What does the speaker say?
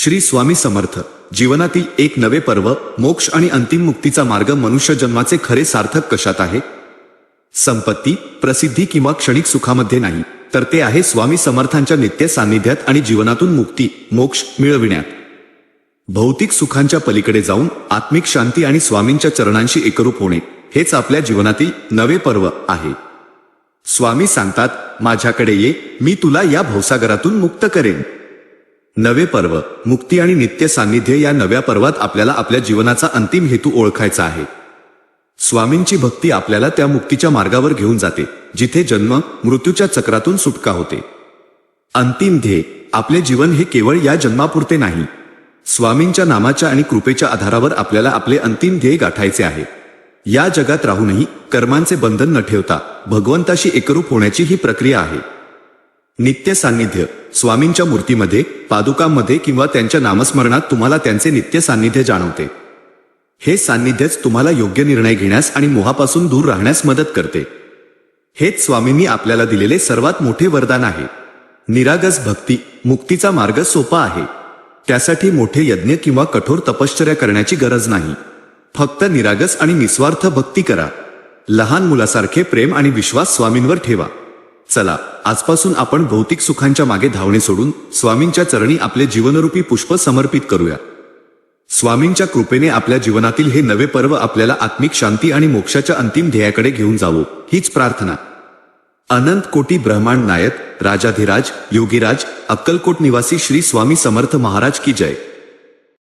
श्री स्वामी समर्थ. जीवनातील एक नवे पर्व, मोक्ष आणि अंतिम मुक्तीचा मार्ग. मनुष्य जन्माचे खरे सार्थक कशात आहे? संपत्ती, प्रसिद्धी किंवा क्षणिक सुखामध्ये नाही, तर ते आहे स्वामी समर्थांच्या नित्य सान्निध्यात आणि जीवनातून मुक्ती, मोक्ष मिळविण्यात. भौतिक सुखांच्या पलीकडे जाऊन आत्मिक शांती आणि स्वामींच्या चरणांशी एकरूप होणे, हेच आपल्या जीवनातील नवे पर्व आहे. स्वामी सांगतात, माझ्याकडे ये, मी तुला या भवसागरातून मुक्त करेन. नवे पर्व, मुक्ती आणि नित्य सान्निध्य. या नव्या पर्वात आपल्याला आपल्या जीवनाचा अंतिम हेतू ओळखायचा आहे. स्वामींची भक्ती आपल्याला त्या मुक्तीच्या मार्गावर घेऊन जाते, जिथे जन्म मृत्यूच्या चक्रातून सुटका होते. अंतिम ध्येय, आपले जीवन हे केवळ या जन्मापुरते नाही. स्वामींच्या नामाच्या आणि कृपेच्या आधारावर आपल्याला आपले अंतिम ध्येय गाठायचे आहे. या जगात राहूनही कर्मांचे बंधन न ठेवता भगवंताशी एकरूप होण्याची ही प्रक्रिया आहे. नित्य सान्निध्य, स्वामींच्या मूर्तीमध्ये, पादुकांमध्ये किंवा त्यांच्या नामस्मरणात तुम्हाला त्यांचे नित्य सान्निध्य जाणवते. हे सान्निध्यच तुम्हाला योग्य निर्णय घेण्यास आणि मोहापासून दूर राहण्यास मदत करते. हेच स्वामींनी आपल्याला दिलेले सर्वात मोठे वरदान आहे. निरागस भक्ती, मुक्तीचा मार्ग सोपा आहे. त्यासाठी मोठे यज्ञ किंवा कठोर तपश्चर्या करण्याची गरज नाही. फक्त निरागस आणि निस्वार्थ भक्ती करा. लहान मुलासारखे प्रेम आणि विश्वास स्वामींवर ठेवा. चला, आजपासून आपण भौतिक सुखांच्या मागे धावणे सोडून स्वामींच्या चरणी आपले जीवनरूपी पुष्प समर्पित करूया. स्वामींच्या कृपेने आपल्या जीवनातील हे नवे पर्व आपल्याला आत्मिक शांती आणि मोक्षाच्या अंतिम ध्येयाकडे घेऊन जावो, हीच प्रार्थना. अनंत कोटी ब्रह्मांड नायक, राजाधिराज, योगीराज, अक्कलकोट निवासी श्री स्वामी समर्थ महाराज की जय.